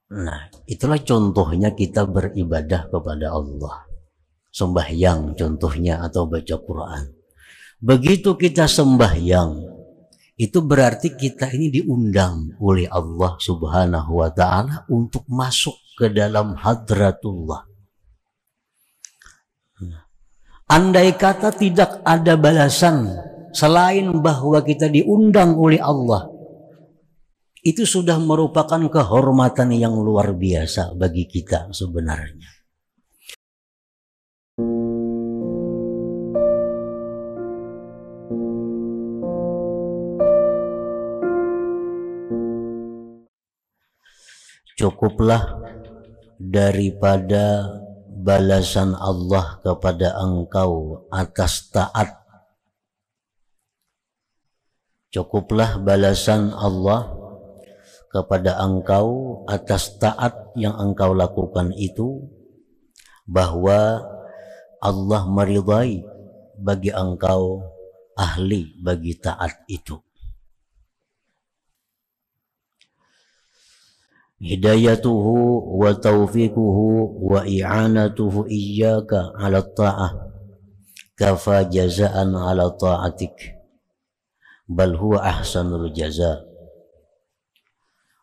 Nah, itulah contohnya kita beribadah kepada Allah. Sembahyang contohnya atau baca Quran. Begitu kita sembahyang, itu berarti kita ini diundang oleh Allah Subhanahu wa Ta'ala untuk masuk ke dalam hadratullah. Andai kata tidak ada balasan selain bahwa kita diundang oleh Allah, itu sudah merupakan kehormatan yang luar biasa bagi kita sebenarnya. Cukuplah daripada balasan Allah kepada engkau atas taat. Cukuplah balasan Allah kepada engkau atas taat yang engkau lakukan itu, bahwa Allah meridai bagi engkau ahli bagi taat itu. Hidayatuhu wa taufiquhu wa i'anatuhu iyyaka 'ala ta'ah kafa jazaan 'ala ta'atik bal huwa ahsanul jaza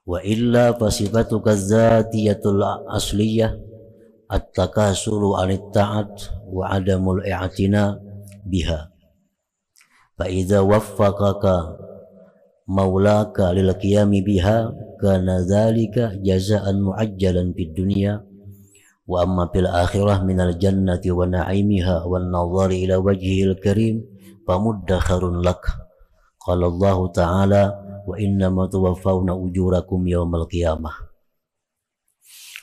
wa illa fasifatuka dzatiyatul asliyah at-takasulu 'anit ta'at wa 'adamul i'tina biha fa idza waffaqaka maulaka lil qiyami biha kana dzalika jazaan muajjalan fid dunya wa amma fil akhirah minal jannati wa na'imiha wan nadhari ila wajhil karim famuddakharun lak. Qala Allah Ta'ala wa innama tuwaffawna ujurakum yawmal qiyamah.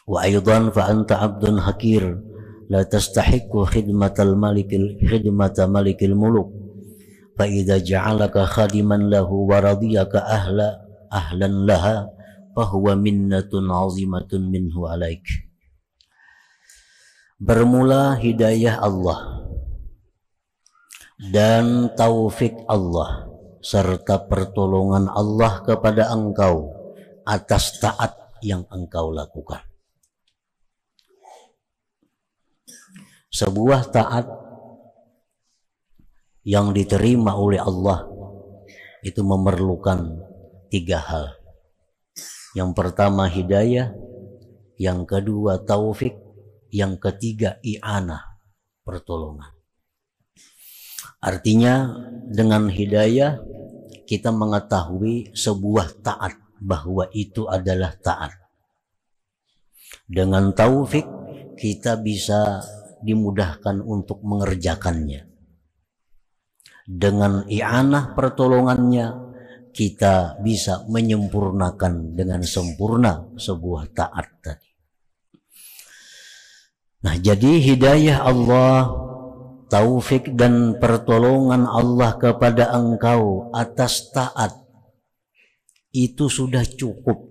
Wa aidan fa anta 'abdun hakir la tastahiqqu khidmatal malikil muluk fa idza ja'alaka khadiman lahu wa radiyaka ahlan laha fahuwa minnatun 'azimatun minhu 'alaik. Bermula hidayah Allah dan taufik Allah serta pertolongan Allah kepada engkau atas taat yang engkau lakukan. Sebuah taat yang diterima oleh Allah itu memerlukan 3 hal. Yang pertama hidayah, yang kedua taufik, yang ketiga i'anah, pertolongan. Artinya dengan hidayah kita mengetahui sebuah taat bahwa itu adalah taat. Dengan taufik kita bisa dimudahkan untuk mengerjakannya. Dengan i'anah, pertolongannya, kita bisa menyempurnakan dengan sempurna sebuah taat tadi. Nah, jadi hidayah Allah, taufik dan pertolongan Allah kepada engkau atas taat itu sudah cukup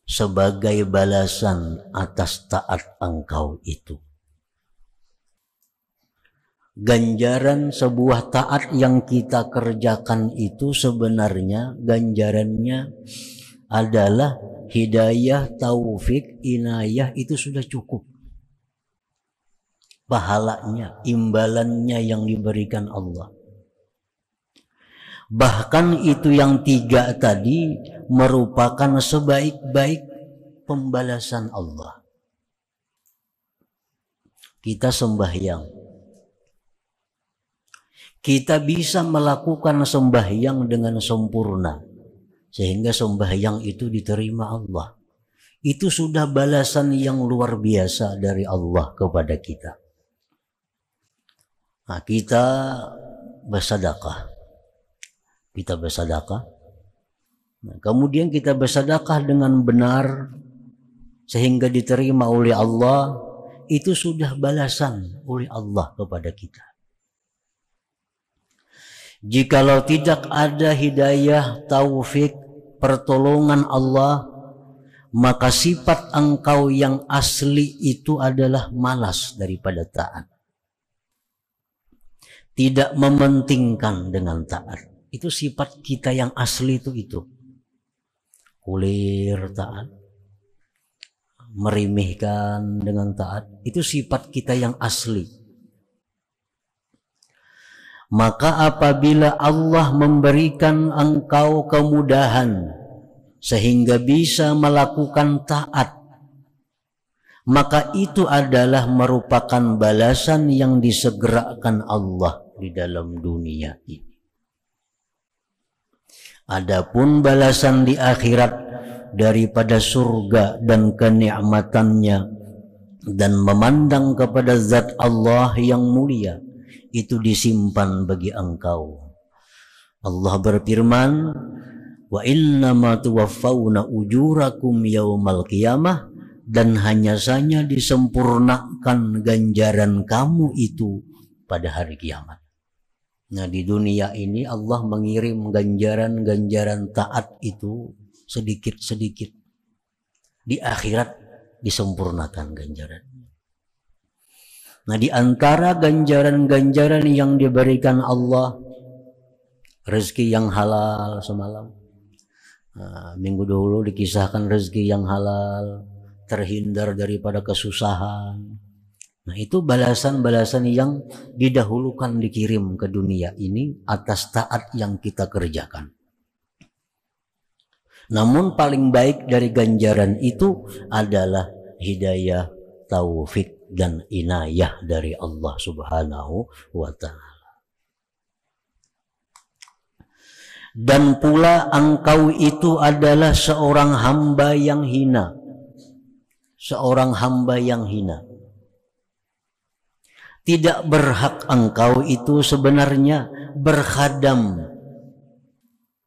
sebagai balasan atas taat engkau itu. Ganjaran sebuah taat yang kita kerjakan itu sebenarnya ganjarannya adalah hidayah, taufik, inayah, itu sudah cukup. Pahalanya, imbalannya yang diberikan Allah. Bahkan itu yang 3 tadi merupakan sebaik-baik pembalasan Allah. Kita sembahyang, kita bisa melakukan sembahyang dengan sempurna sehingga sembahyang itu diterima Allah. Itu sudah balasan yang luar biasa dari Allah kepada kita. Nah, kita bersedekah. Nah, kemudian kita bersedekah dengan benar sehingga diterima oleh Allah. Itu sudah balasan oleh Allah kepada kita. Jikalau tidak ada hidayah, taufik, pertolongan Allah, maka sifat engkau yang asli itu adalah malas daripada taat. Tidak mementingkan dengan taat. Itu sifat kita yang asli itu. Kulir taat. merimihkan dengan taat, itu sifat kita yang asli. Maka apabila Allah memberikan engkau kemudahan sehingga bisa melakukan taat, maka itu adalah merupakan balasan yang disegerakan Allah di dalam dunia ini. Adapun balasan di akhirat daripada surga dan kenikmatannya dan memandang kepada zat Allah yang mulia, itu disimpan bagi engkau. Allah berfirman, wa innama tuwaffawna ujurakum yaumal qiyamah, dan hanya saja disempurnakan ganjaran kamu itu pada hari kiamat. Nah, di dunia ini Allah mengirim ganjaran-ganjaran taat itu sedikit-sedikit. Di akhirat disempurnakan ganjaran. Nah, di antara ganjaran-ganjaran yang diberikan Allah, rezeki yang halal semalam. Nah, minggu dulu dikisahkan rezeki yang halal, terhindar daripada kesusahan. Nah, itu balasan-balasan yang didahulukan dikirim ke dunia ini atas taat yang kita kerjakan. Namun paling baik dari ganjaran itu adalah hidayah, taufik, dan inayah dari Allah Subhanahu wa Ta'ala. Dan pula engkau itu adalah seorang hamba yang hina. Seorang hamba yang hina. Tidak berhak engkau itu sebenarnya berkhadam.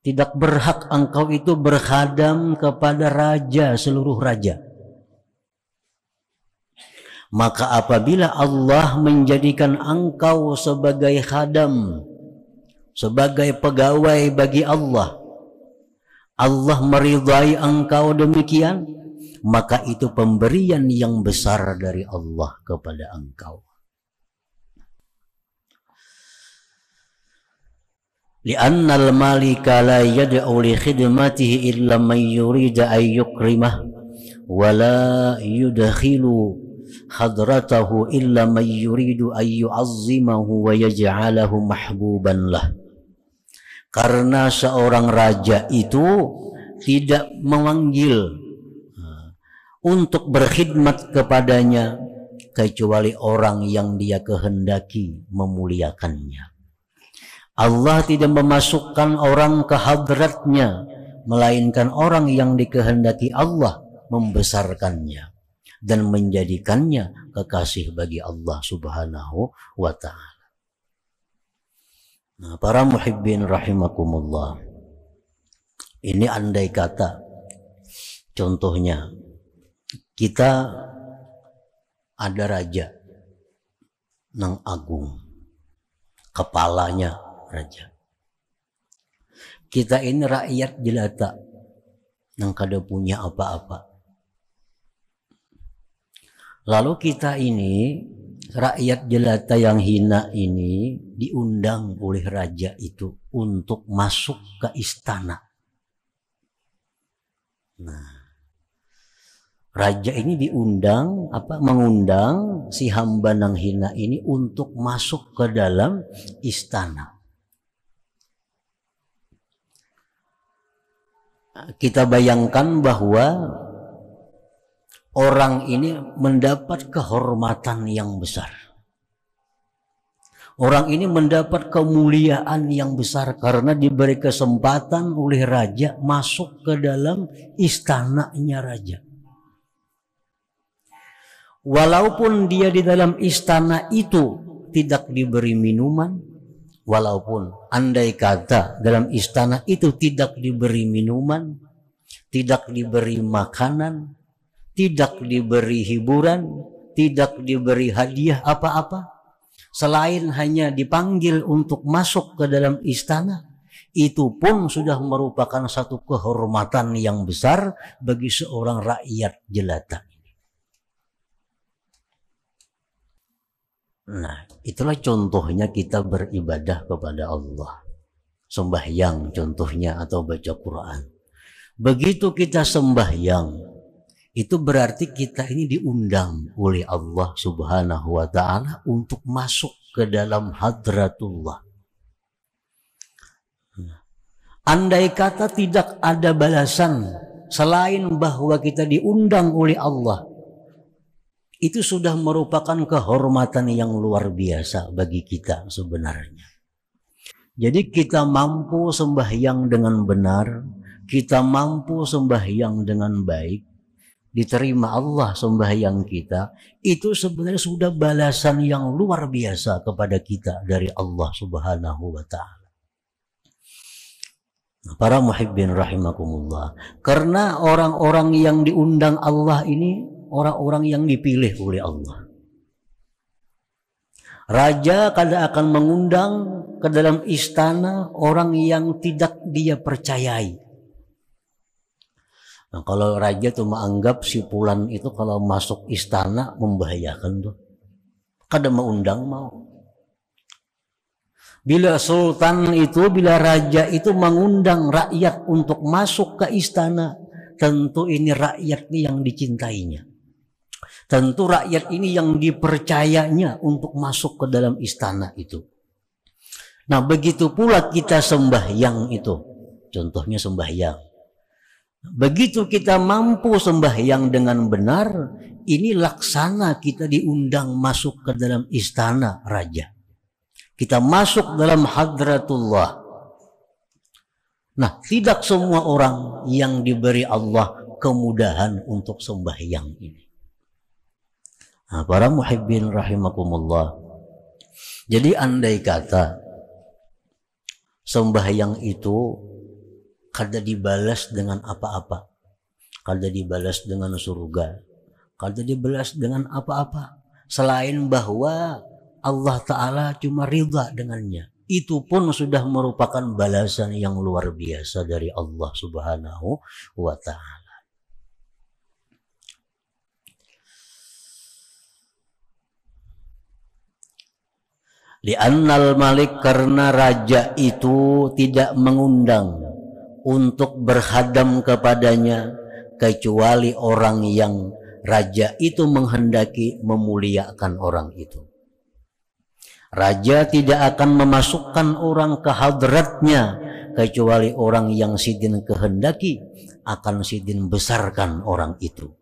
Tidak berhak engkau itu berkhadam kepada raja, seluruh raja. Maka apabila Allah menjadikan engkau sebagai khadam, sebagai pegawai bagi Allah, Allah meridai engkau demikian, maka itu pemberian yang besar dari Allah kepada engkau. Li'anna al-malika la yad'u li khidmatihi illa man yurida an yukrimah wa la yudkhilu hadratahu illa man yuridu an yu'azzimahu wa yaj'alahu mahbuban lah. Karena seorang raja itu tidak memanggil untuk berkhidmat kepadanya kecuali orang yang dia kehendaki memuliakannya. Allah tidak memasukkan orang ke hadratnya, melainkan orang yang dikehendaki Allah membesarkannya dan menjadikannya kekasih bagi Allah Subhanahu wa Ta'ala. Nah, para muhibbin rahimakumullah, ini andai kata contohnya kita ada raja nang agung, kepalanya raja. Kita ini rakyat jelata yang kada punya apa-apa. Lalu kita ini rakyat jelata yang hina ini diundang oleh raja itu untuk masuk ke istana. Nah, raja ini mengundang si hamba nang hina ini untuk masuk ke dalam istana. Kita bayangkan bahwa orang ini mendapat kehormatan yang besar. Orang ini mendapat kemuliaan yang besar karena diberi kesempatan oleh raja masuk ke dalam istananya raja. Walaupun dia di dalam istana itu tidak diberi minuman, walaupun andai kata dalam istana itu tidak diberi minuman, tidak diberi makanan, tidak diberi hiburan, tidak diberi hadiah apa-apa, selain hanya dipanggil untuk masuk ke dalam istana, itu pun sudah merupakan satu kehormatan yang besar bagi seorang rakyat jelata. Nah, itulah contohnya kita beribadah kepada Allah. Sembahyang contohnya atau baca Quran. Begitu kita sembahyang, Itu berarti kita ini diundang oleh Allah Subhanahu wa ta'ala untuk masuk ke dalam hadratullah. Andai kata tidak ada balasan selain bahwa kita diundang oleh Allah, itu sudah merupakan kehormatan yang luar biasa bagi kita sebenarnya. Jadi kita mampu sembahyang dengan benar, kita mampu sembahyang dengan baik, diterima Allah sembahyang kita, itu sebenarnya sudah balasan yang luar biasa kepada kita dari Allah Subhanahu wa ta'ala. Para muhibbin rahimakumullah, karena orang-orang yang diundang Allah ini orang-orang yang dipilih oleh Allah. Raja kadang akan mengundang ke dalam istana orang yang tidak dia percayai. Nah, kalau raja tuh menganggap si Fulan itu kalau masuk istana membahayakan tuh, kadang mengundang mau. Bila sultan itu, bila raja itu mengundang rakyat untuk masuk ke istana, tentu ini rakyat yang dicintainya. Tentu rakyat ini yang dipercayanya untuk masuk ke dalam istana itu. Nah, begitu pula kita sembahyang itu. Contohnya sembahyang. Begitu kita mampu sembahyang dengan benar, ini laksana kita diundang masuk ke dalam istana raja. Kita masuk dalam hadratullah. Nah, tidak semua orang yang diberi Allah kemudahan untuk sembahyang ini. Nah, para muhibbin rahimakumullah. Jadi andai kata sembahyang itu kada dibalas dengan apa-apa, kada dibalas dengan surga, kada dibalas dengan apa-apa selain bahwa Allah Ta'ala cuma ridha dengannya, itu pun sudah merupakan balasan yang luar biasa dari Allah Subhanahu wa Ta'ala. Li'annal malik, karena raja itu tidak mengundang untuk berhadam kepadanya kecuali orang yang raja itu menghendaki memuliakan orang itu. Raja tidak akan memasukkan orang ke hadratnya kecuali orang yang sidin kehendaki akan sidin besarkan orang itu.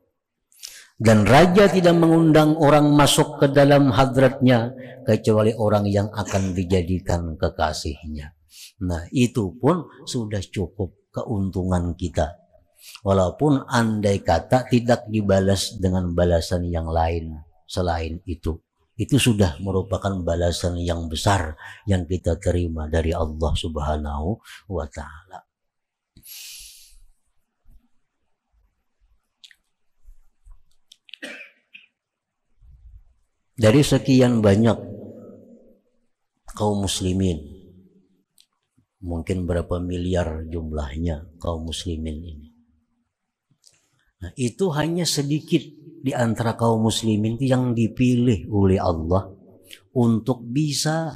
Dan raja tidak mengundang orang masuk ke dalam hadratnya kecuali orang yang akan dijadikan kekasihnya. Nah, itu pun sudah cukup keuntungan kita. Walaupun andai kata tidak dibalas dengan balasan yang lain selain itu. Itu sudah merupakan balasan yang besar yang kita terima dari Allah Subhanahu wa Ta'ala. Dari sekian banyak kaum muslimin, mungkin berapa miliar jumlahnya kaum muslimin ini. Nah, itu hanya sedikit di antara kaum muslimin yang dipilih oleh Allah untuk bisa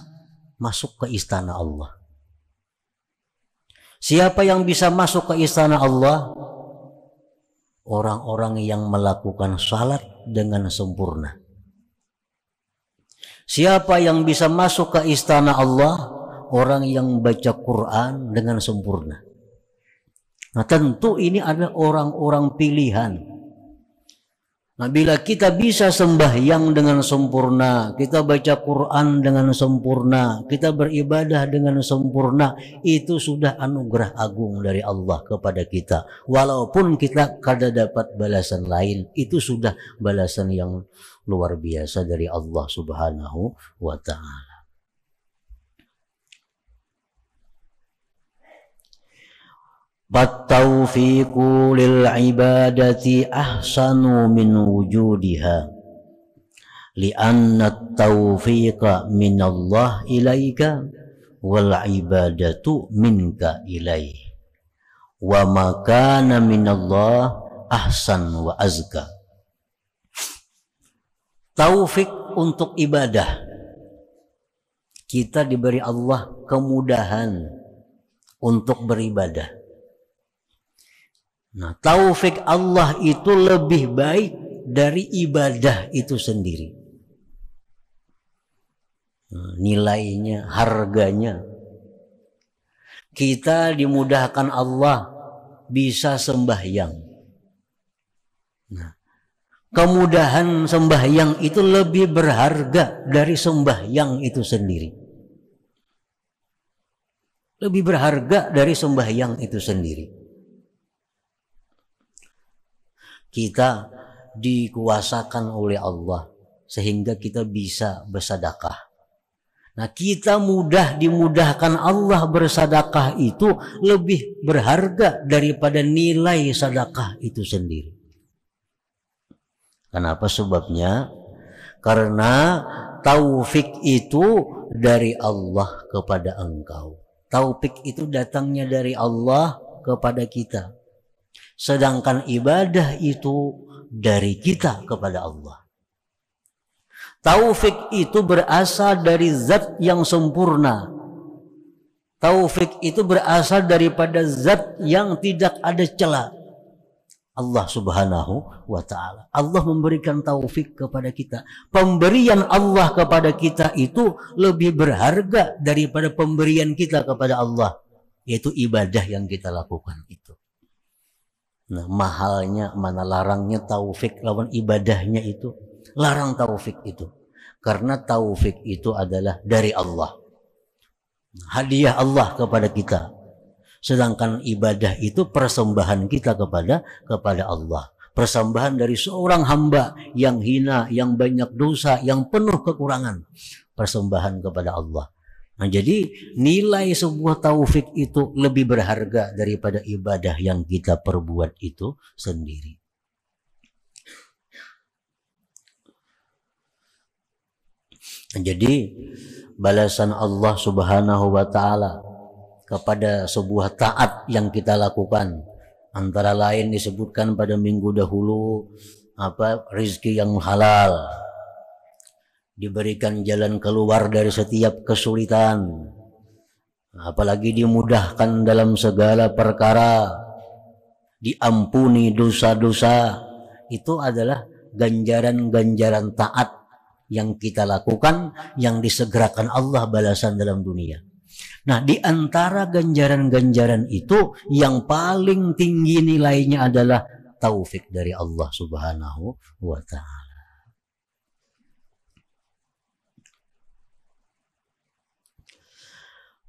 masuk ke istana Allah. Siapa yang bisa masuk ke istana Allah? Orang-orang yang melakukan salat dengan sempurna. Siapa yang bisa masuk ke istana Allah? Orang yang baca Quran dengan sempurna. Nah, tentu ini ada orang-orang pilihan. Nah, bila kita bisa sembahyang dengan sempurna, kita baca Quran dengan sempurna, kita beribadah dengan sempurna, itu sudah anugerah agung dari Allah kepada kita. Walaupun kita kada dapat balasan lain, itu sudah balasan yang luar biasa dari Allah Subhanahu wa Ta'ala. Bat-taufiqu lil ibadati ahsanu min wujudiha li'anna at-taufiqa min Allah ilaika wal ibadatu minka ilaih wa ma kana min Allah ahsan wa azka. Taufik untuk ibadah, kita diberi Allah kemudahan untuk beribadah. Nah, taufik Allah itu lebih baik dari ibadah itu sendiri. Nah, nilainya, harganya. Kita dimudahkan Allah bisa sembahyang. Nah, kemudahan sembahyang itu lebih berharga dari sembahyang itu sendiri. Lebih berharga dari sembahyang itu sendiri. Kita dikuasakan oleh Allah sehingga kita bisa bersedekah. Nah, kita dimudahkan Allah bersedekah itu lebih berharga daripada nilai sedekah itu sendiri. Kenapa sebabnya? Karena taufik itu dari Allah kepada engkau. Taufik itu datangnya dari Allah kepada kita. Sedangkan ibadah itu dari kita kepada Allah. Taufik itu berasal dari zat yang sempurna. Taufik itu berasal daripada zat yang tidak ada celah. Allah subhanahu wa ta'ala. Allah memberikan taufik kepada kita. Pemberian Allah kepada kita itu lebih berharga daripada pemberian kita kepada Allah. Yaitu ibadah yang kita lakukan itu. Nah, mahalnya, mana larangnya taufik lawan ibadahnya itu. Larang taufik itu. Karena taufik itu adalah dari Allah. Hadiah Allah kepada kita. Sedangkan ibadah itu persembahan kita kepada Allah. Persembahan dari seorang hamba yang hina, yang banyak dosa, yang penuh kekurangan. Persembahan kepada Allah. Nah, jadi nilai sebuah taufik itu lebih berharga daripada ibadah yang kita perbuat itu sendiri. Nah, jadi balasan Allah subhanahu wa ta'ala kepada sebuah taat yang kita lakukan, antara lain disebutkan pada minggu dahulu rizki yang halal, diberikan jalan keluar dari setiap kesulitan, apalagi dimudahkan dalam segala perkara, diampuni dosa-dosa. Itu adalah ganjaran-ganjaran taat yang kita lakukan, yang disegerakan Allah balasan dalam dunia. Nah, di antara ganjaran-ganjaran itu yang paling tinggi nilainya adalah taufik dari Allah subhanahu wa ta'ala.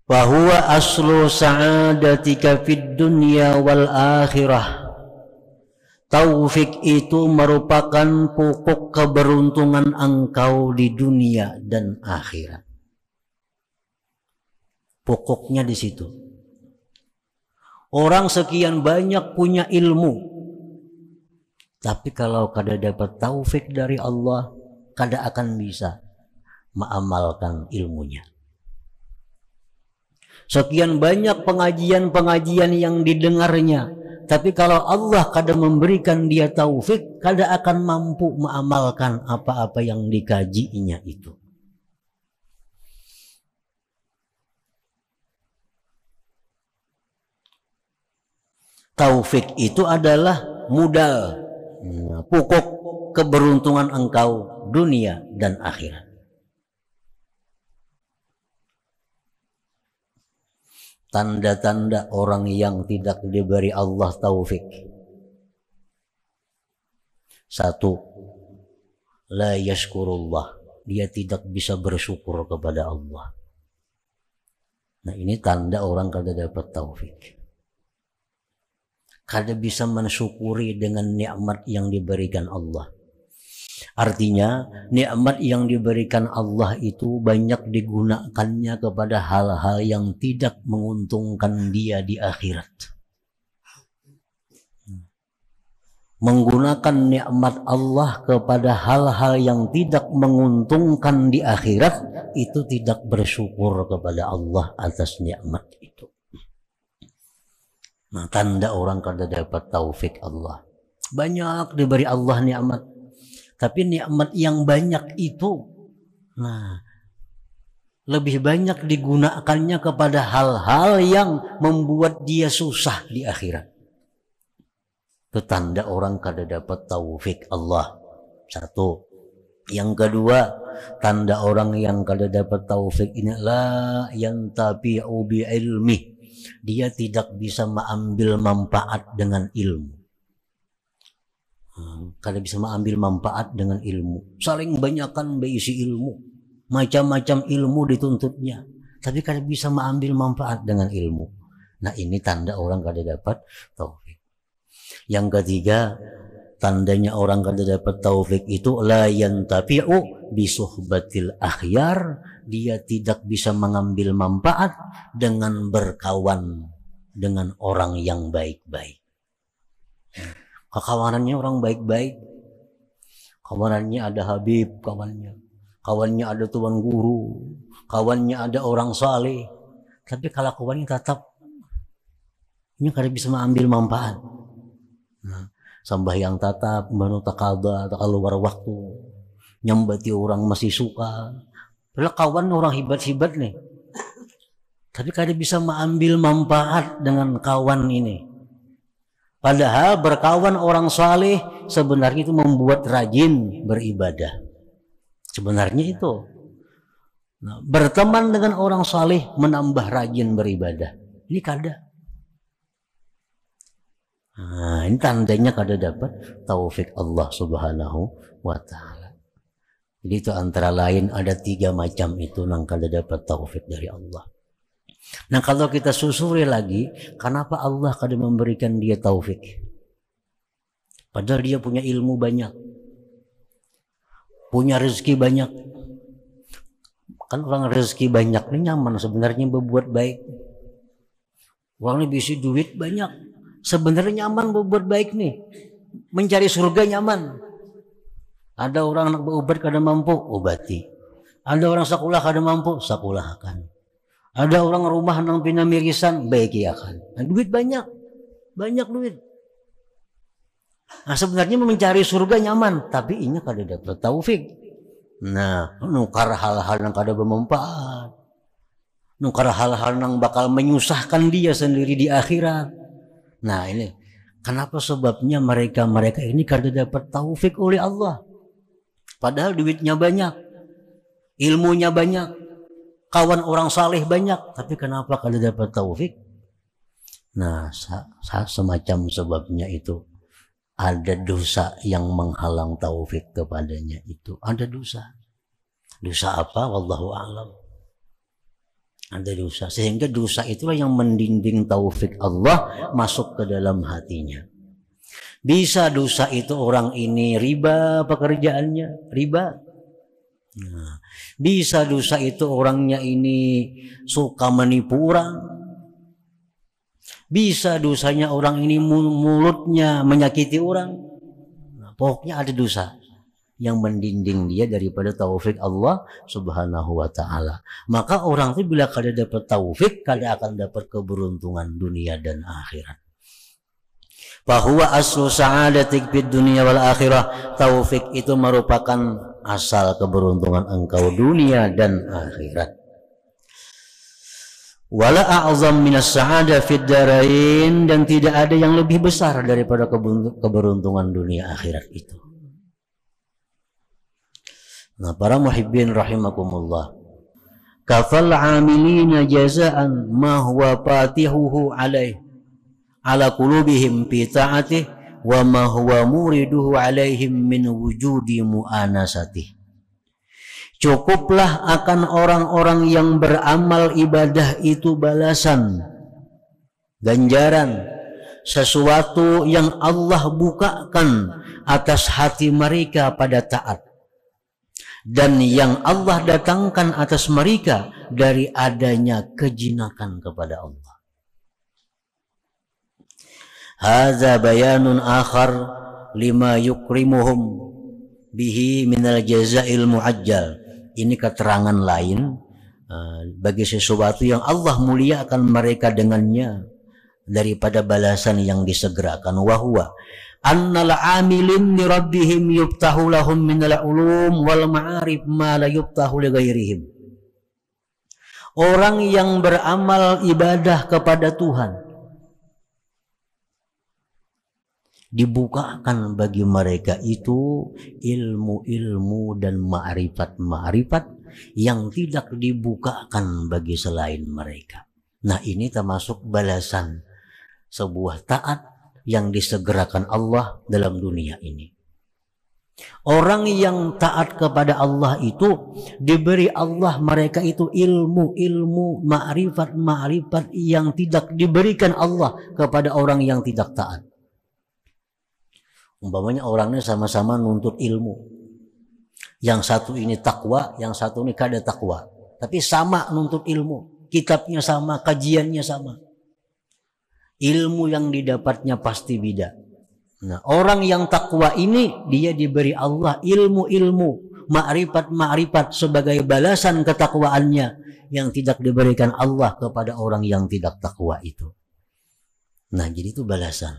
Wa huwa aslu sa'adatika fid dunya wal akhirah. Taufik itu merupakan pokok keberuntungan engkau di dunia dan akhirat. Pokoknya di situ. Orang sekian banyak punya ilmu, tapi kalau kada dapat taufik dari Allah, kada akan bisa mengamalkan ilmunya. Sekian banyak pengajian-pengajian yang didengarnya, tapi kalau Allah kada memberikan dia taufik, kada akan mampu mengamalkan apa-apa yang dikajinya itu. Taufik itu adalah modal, pokok keberuntungan engkau dunia dan akhirat. Tanda-tanda orang yang tidak diberi Allah taufik. 1, la yashkurullah, dia tidak bisa bersyukur kepada Allah. Nah, ini tanda orang kada dapat taufik. Kada bisa mensyukuri dengan nikmat yang diberikan Allah. Artinya nikmat yang diberikan Allah itu banyak digunakannya kepada hal-hal yang tidak menguntungkan dia di akhirat. Menggunakan nikmat Allah kepada hal-hal yang tidak menguntungkan di akhirat, itu tidak bersyukur kepada Allah atas nikmat itu. Nah, tanda orang kada dapat taufik Allah. Banyak diberi Allah nikmat, tapi nikmat yang banyak itu, nah, lebih banyak digunakannya kepada hal-hal yang membuat dia susah di akhirat. Itu tanda orang kada dapat taufik Allah. Satu. Yang kedua, tanda orang yang kada dapat taufik ini la yantabi'u bi ilmi. Dia tidak bisa mengambil manfaat dengan ilmu. Kada bisa mengambil manfaat dengan ilmu. Saling banyakkan berisi ilmu. Macam-macam ilmu dituntutnya. Tapi kada bisa mengambil manfaat dengan ilmu. Nah ini tanda orang kada dapat taufik. Yang ketiga, tandanya orang kada dapat taufik itu la yantafi'u bi suhbatil akhyar. Dia tidak bisa mengambil manfaat dengan berkawan dengan orang yang baik-baik. Kawanannya orang baik-baik. Kawanannya ada Habib, kawannya ada tuan guru, kawannya ada orang saleh. Tapi kalau kawannya tetap ini kada bisa mengambil manfaat. Nah, sembahyang tatap, manu takada, tak keluar waktu, nyambati orang masih suka. Padahal kawan orang hebat-hebat nih. Tapi kada bisa mengambil manfaat dengan kawan ini. Padahal berkawan orang saleh sebenarnya itu membuat rajin beribadah. Sebenarnya itu. Nah, berteman dengan orang saleh menambah rajin beribadah. Ini kada. Nah, ini tandanya kada dapat taufik Allah Subhanahu wa ta'ala. Jadi itu antara lain ada 3 macam itu yang kada dapat taufik dari Allah. Nah kalau kita susuri lagi, kenapa Allah kada memberikan dia taufik? Padahal dia punya ilmu banyak, punya rezeki banyak. Kan orang rezeki banyak ini nyaman sebenarnya berbuat baik. Orang ini bisa duit banyak, sebenarnya nyaman berbuat baik nih. Mencari surga nyaman. Ada orang nak berobat kada mampu, obati. Ada orang sekolah kada mampu, sekolahkan. Ada orang rumah nang pinamirisan, baikiakan. Nah, duit banyak duit. Nah sebenarnya mencari surga nyaman, tapi ini kada dapat taufik. Nah, nukar hal-hal yang kada bermanfaat, nukar hal-hal yang bakal menyusahkan dia sendiri di akhirat. Nah ini kenapa sebabnya mereka ini kada dapat taufik oleh Allah. Padahal duitnya banyak, ilmunya banyak, kawan orang saleh banyak, tapi kenapa kada dapat taufik? Nah, semacam sebabnya itu ada dosa yang menghalang taufik kepadanya itu. Ada dosa. Dosa apa? Wallahu a'lam. Ada dosa. Sehingga dosa itulah yang mendinding taufik Allah masuk ke dalam hatinya. Bisa dosa itu orang ini riba pekerjaannya, riba. Nah, bisa dosa itu orangnya ini suka menipu orang. Bisa dosanya orang ini mulutnya menyakiti orang. Nah, pokoknya ada dosa yang mendinding dia daripada taufik Allah Subhanahu wa ta'ala. Maka orang itu bila kada dapat taufik, kada akan dapat keberuntungan dunia dan akhirat. Bahwa aslu sa'adatik fid dunia wal akhirah. Taufik itu merupakan asal keberuntungan engkau dunia dan akhirat. Wala a'zam minas sa'adah fid darain, dan tidak ada yang lebih besar daripada keberuntungan dunia akhirat itu. Nah, para muhibbin rahimakumullah, kafal 'amilina jazaan ma huwa fatihuhu alaih ala qulubihim fi ta'atih wa ma huwa muriduhu alaihim min wujudi mu'anasatih. Cukuplah akan orang-orang yang beramal ibadah itu balasan, ganjaran, sesuatu yang Allah bukakan atas hati mereka pada taat, dan yang Allah datangkan atas mereka dari adanya kejinakan kepada Allah. Hadza bayanun akhar lima yukrimuhum bihi minal jazail muajjal. Ini keterangan lain bagi sesuatu yang Allah muliakan mereka dengannya daripada balasan yang disegerakan. Wahwa annal amilin li rabbihim yuftahu lahum minal ulum wal ma'arif ma la yuftahu li ghairihim. Orang yang beramal ibadah kepada Tuhan, dibukakan bagi mereka itu ilmu-ilmu dan ma'rifat-ma'rifat yang tidak dibukakan bagi selain mereka. Nah, ini termasuk balasan sebuah taat yang disegerakan Allah dalam dunia ini. Orang yang taat kepada Allah itu diberi Allah mereka itu ilmu-ilmu, ma'rifat-ma'rifat yang tidak diberikan Allah kepada orang yang tidak taat. Umpamanya orangnya sama-sama nuntut ilmu. Yang satu ini takwa, yang satu ini kada takwa. Tapi sama nuntut ilmu. Kitabnya sama, kajiannya sama. Ilmu yang didapatnya pasti beda. Nah, orang yang takwa ini dia diberi Allah ilmu-ilmu, ma'rifat-ma'rifat sebagai balasan ketakwaannya yang tidak diberikan Allah kepada orang yang tidak takwa itu. Nah, jadi itu balasan.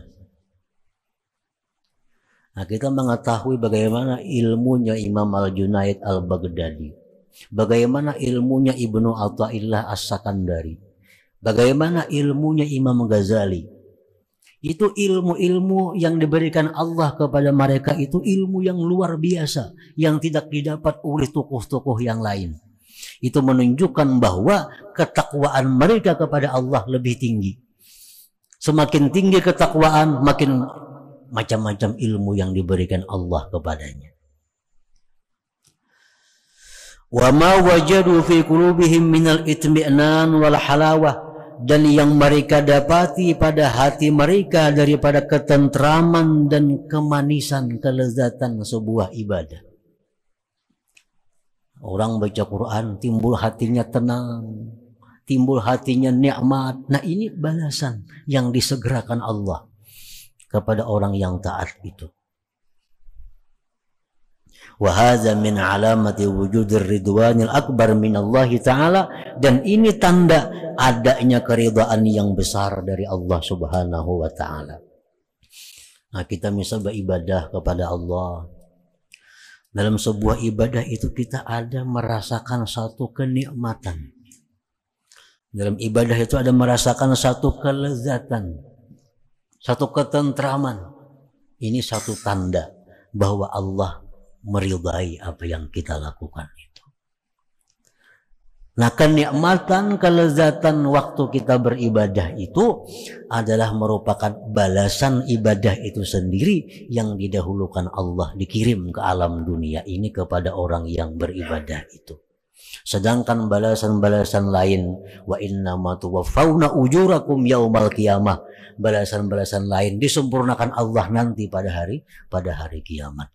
Nah, kita mengetahui bagaimana ilmunya Imam Al-Junaid Al-Baghdadi, bagaimana ilmunya Ibnu Athaillah As-Sakandari, bagaimana ilmunya Imam Ghazali. Itu ilmu-ilmu yang diberikan Allah kepada mereka itu ilmu yang luar biasa yang tidak didapat oleh tokoh-tokoh yang lain. Itu menunjukkan bahwa ketakwaan mereka kepada Allah lebih tinggi. Semakin tinggi ketakwaan, makin macam-macam ilmu yang diberikan Allah kepadanya. Wa ma wajadu fi qulubihim minal itmi'nan wal halawah, dan yang mereka dapati pada hati mereka daripada ketentraman dan kemanisan, kelezatan sebuah ibadah. Orang baca Quran timbul hatinya tenang, timbul hatinya nikmat. Nah, ini balasan yang disegerakan Allah kepada orang yang taat itu. Wa hadza min alamati wujudir ridwanil akbar min Allah Ta'ala, dan ini tanda adanya keridhaan yang besar dari Allah Subhanahu wa Ta'ala. Nah, kita bisa beribadah kepada Allah. Dalam sebuah ibadah itu kita ada merasakan satu kenikmatan. Dalam ibadah itu ada merasakan satu kelezatan, satu ketentraman. Ini satu tanda bahwa Allah meridai apa yang kita lakukan itu. Nah, kenikmatan, kelezatan waktu kita beribadah itu adalah merupakan balasan ibadah itu sendiri yang didahulukan Allah dikirim ke alam dunia ini kepada orang yang beribadah itu. Sedangkan balasan-balasan lain, wa innama tuwaffawna ujurakum yaumal qiyamah, balasan-balasan lain disempurnakan Allah nanti pada hari kiamat.